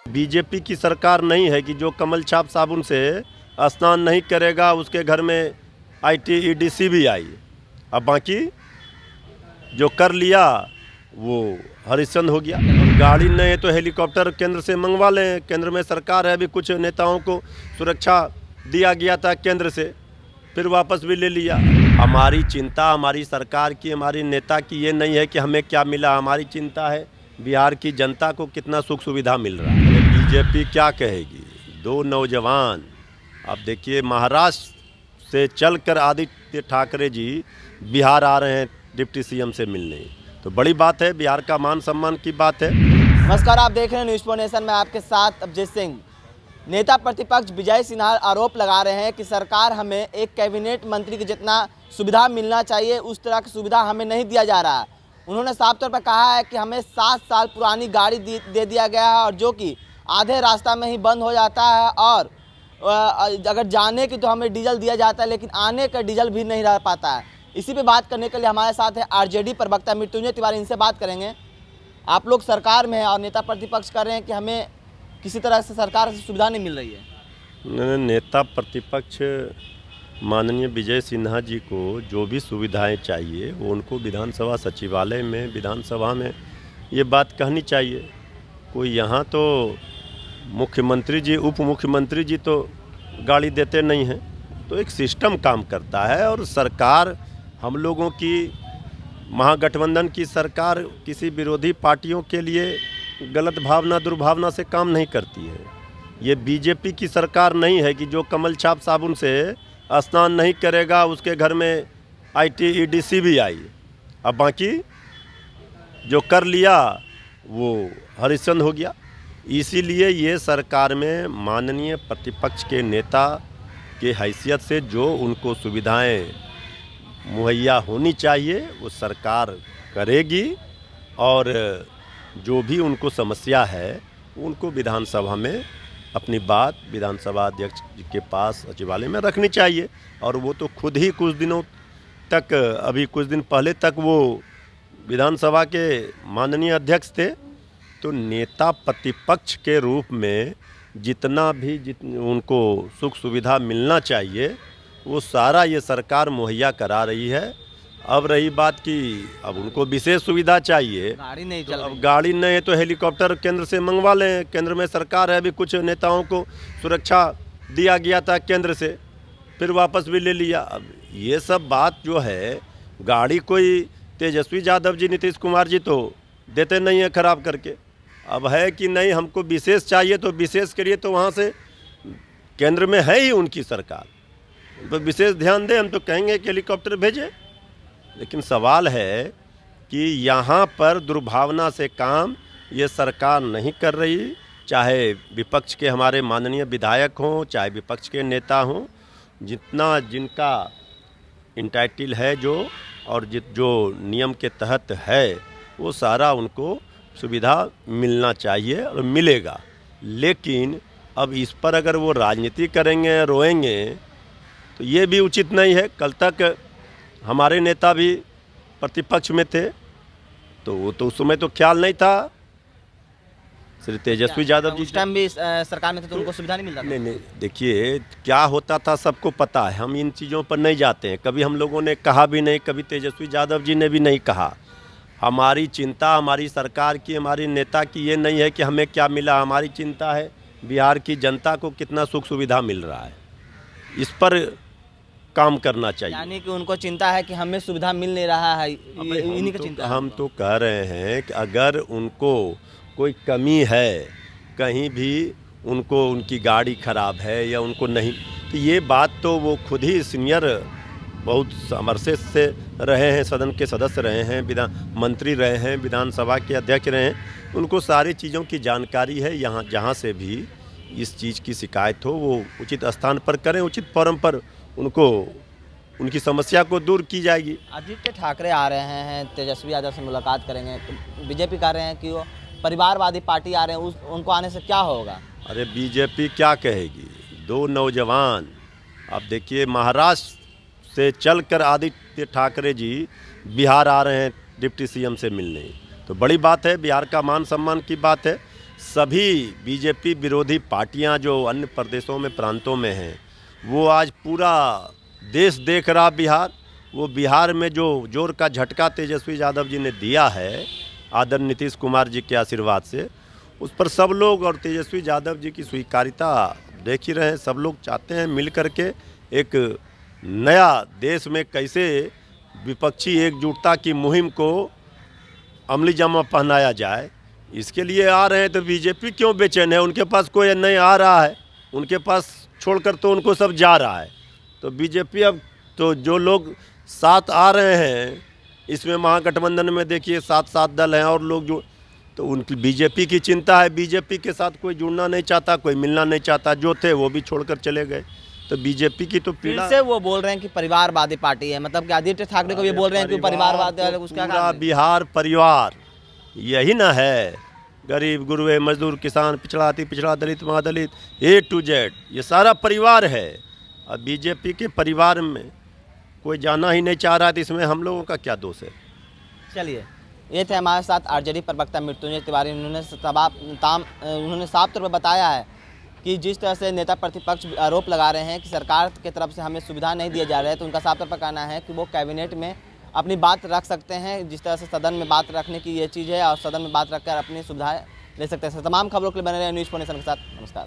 BJP की सरकार नहीं है कि जो कमल छाप साबुन से स्नान नहीं करेगा उसके घर में आईटी ईडी सीबीआई। अब बाकी जो कर लिया वो हरिश्चंद्र हो गया। गाड़ी नहीं है तो हेलीकॉप्टर केंद्र से मंगवा लें। केंद्र में सरकार है, अभी कुछ नेताओं को सुरक्षा दिया गया था केंद्र से, फिर वापस भी ले लिया। हमारी चिंता हमारी सरकार की, हमारी नेता की ये नहीं है कि हमें क्या मिला। हमारी चिंता है बिहार की जनता को कितना सुख सुविधा मिल रहा है। बीजेपी क्या कहेगी। दो नौजवान, अब देखिए महाराष्ट्र से चलकर आदित्य ठाकरे जी बिहार आ रहे हैं डिप्टी सीएम से मिलने, तो बड़ी बात है, बिहार का मान सम्मान की बात है। नमस्कार, आप देख रहे हैं न्यूज़ फॉर नेशन में आपके साथ अभिजीत सिंह। नेता प्रतिपक्ष विजय सिन्हा आरोप लगा रहे हैं कि सरकार हमें एक कैबिनेट मंत्री की जितना सुविधा मिलना चाहिए उस तरह की सुविधा हमें नहीं दिया जा रहा है। उन्होंने साफ तौर पर कहा है कि हमें 7 साल पुरानी गाड़ी दे दिया गया है और जो कि आधे रास्ता में ही बंद हो जाता है, और अगर जाने की तो हमें डीजल दिया जाता है लेकिन आने का डीजल भी नहीं रह पाता है। इसी पे बात करने के लिए हमारे साथ है आरजेडी प्रवक्ता मृत्युंजय तिवारी, इनसे बात करेंगे। आप लोग सरकार में हैं और नेता प्रतिपक्ष कर रहे हैं कि हमें किसी तरह से सरकार से सुविधा नहीं मिल रही है। नेता प्रतिपक्ष माननीय विजय सिन्हा जी को जो भी सुविधाएं चाहिए वो उनको विधानसभा सचिवालय में, विधानसभा में ये बात कहनी चाहिए। कोई यहाँ तो मुख्यमंत्री जी, उप मुख्यमंत्री जी तो गाड़ी देते नहीं हैं, तो एक सिस्टम काम करता है। और सरकार हम लोगों की, महागठबंधन की सरकार किसी विरोधी पार्टियों के लिए गलत भावना, दुर्भावना से काम नहीं करती है। ये बीजेपी की सरकार नहीं है कि जो कमल छाप साबुन से स्नान नहीं करेगा उसके घर में आईटी ईडी सीबीआई। अब बाकी जो कर लिया वो हरिश्चंद्र हो गया। इसीलिए ये सरकार में माननीय प्रतिपक्ष के नेता के हैसियत से जो उनको सुविधाएं मुहैया होनी चाहिए वो सरकार करेगी, और जो भी उनको समस्या है उनको विधानसभा में अपनी बात विधानसभा अध्यक्ष के पास सचिवालय में रखनी चाहिए। और वो तो खुद ही कुछ दिनों तक, अभी कुछ दिन पहले तक वो विधानसभा के माननीय अध्यक्ष थे। तो नेता प्रतिपक्ष के रूप में जितना भी उनको सुख सुविधा मिलना चाहिए वो सारा ये सरकार मुहैया करा रही है। अब रही बात कि अब उनको विशेष सुविधा चाहिए, गाड़ी नहीं चल अब गाड़ी नहीं है तो हेलीकॉप्टर केंद्र से मंगवा लें। केंद्र में सरकार है, अभी कुछ नेताओं को सुरक्षा दिया गया था केंद्र से, फिर वापस भी ले लिया। अब ये सब बात जो है, गाड़ी कोई तेजस्वी यादव जी, नीतीश कुमार जी तो देते नहीं है खराब करके। अब है कि नहीं हमको विशेष चाहिए तो विशेष करिए, तो वहाँ से केंद्र में है ही उनकी सरकार, तो विशेष ध्यान दें। हम तो कहेंगे कि हेलीकॉप्टर भेजें, लेकिन सवाल है कि यहाँ पर दुर्भावना से काम ये सरकार नहीं कर रही। चाहे विपक्ष के हमारे माननीय विधायक हों, चाहे विपक्ष के नेता हों, जितना जिनका इंटाइटल है जो, और जो नियम के तहत है वो सारा उनको सुविधा मिलना चाहिए और मिलेगा। लेकिन अब इस पर अगर वो राजनीति करेंगे, रोएंगे, तो ये भी उचित नहीं है। कल तक हमारे नेता भी प्रतिपक्ष में थे, तो वो तो उस समय तो ख्याल नहीं था। श्री तेजस्वी यादव जी उस टाइम भी सरकार में थे तो उनको सुविधा नहीं मिलता था। नहीं, देखिए क्या होता था सबको पता है, हम इन चीज़ों पर नहीं जाते हैं। कभी हम लोगों ने कहा भी नहीं, कभी तेजस्वी यादव जी ने भी नहीं कहा। हमारी चिंता हमारी सरकार की, हमारी नेता की ये नहीं है कि हमें क्या मिला। हमारी चिंता है बिहार की जनता को कितना सुख सुविधा मिल रहा है, इस पर काम करना चाहिए। यानी कि उनको चिंता है कि हमें सुविधा मिल नहीं रहा है, इन्हीं की चिंता। हम तो कह रहे हैं कि अगर उनको कोई कमी है, कहीं भी उनको, उनकी गाड़ी खराब है या उनको नहीं, तो ये बात तो वो खुद ही सीनियर, बहुत समरसे से रहे हैं, सदन के सदस्य रहे हैं, विधान मंत्री रहे हैं, विधानसभा के अध्यक्ष रहे हैं, उनको सारी चीज़ों की जानकारी है। यहाँ जहाँ से भी इस चीज़ की शिकायत हो वो उचित स्थान पर करें, उचित फोरम पर उनको, उनकी समस्या को दूर की जाएगी। आदित्य ठाकरे आ रहे हैं, तेजस्वी यादव से मुलाकात करेंगे, तो बीजेपी कह रहे हैं कि वो परिवारवादी पार्टी आ रहे हैं, उनको आने से क्या होगा। अरे बीजेपी क्या कहेगी। दो नौजवान, अब देखिए महाराष्ट्र से चलकर आदित्य ठाकरे जी बिहार आ रहे हैं डिप्टी सीएम से मिलने, तो बड़ी बात है, बिहार का मान सम्मान की बात है। सभी बीजेपी विरोधी पार्टियां जो अन्य प्रदेशों में प्रांतों में हैं, वो आज पूरा देश देख रहा बिहार। वो बिहार में जो जोर का झटका तेजस्वी यादव जी ने दिया है आदरणीय नीतीश कुमार जी के आशीर्वाद से, उस पर सब लोग और तेजस्वी यादव जी की स्वीकारिता देख ही रहे हैं। सब लोग चाहते हैं मिल करके एक नया देश में कैसे विपक्षी एकजुटता की मुहिम को अमली जामा पहनाया जाए, इसके लिए आ रहे हैं। तो बीजेपी क्यों बेचैन है? उनके पास कोई नहीं आ रहा है, उनके पास छोड़कर तो उनको सब जा रहा है। तो बीजेपी अब तो जो लोग साथ आ रहे हैं, इसमें महागठबंधन में देखिए 7 दल हैं और लोग जो, तो उनकी बीजेपी की चिंता है। बीजेपी के साथ कोई जुड़ना नहीं चाहता, कोई मिलना नहीं चाहता। जो थे वो भी छोड़कर चले गए। तो बीजेपी की तो फिर पीड़ा से वो बोल रहे हैं कि परिवारवादी पार्टी है, मतलब कि आदित्य ठाकरे को ये बोल रहे हैं कि परिवारवादी है, उसका पूरा कारण है। बिहार परिवार यही ना है। गरीब गुरबे मजदूर किसान पिछड़ा अति पिछड़ा दलित महादलित A to Z ये सारा परिवार है। अब बीजेपी के परिवार में कोई जाना ही नहीं चाह रहा है, तो इसमें हम लोगों का क्या दोष है? चलिए, ये थे हमारे साथ आरजेडी प्रवक्ता मृत्युंजय तिवारी। उन्होंने साफ तौर पर बताया है कि जिस तरह से नेता प्रतिपक्ष आरोप लगा रहे हैं कि सरकार की तरफ से हमें सुविधा नहीं दिए जा रहे हैं, तो उनका साफ तौर पर कहना है कि वो कैबिनेट में अपनी बात रख सकते हैं। जिस तरह से सदन में बात रखने की ये चीज़ है, और सदन में बात रखकर अपनी सुविधाएं ले सकते हैं। तमाम खबरों के लिए बने रहे न्यूज़ 24 के साथ। नमस्कार।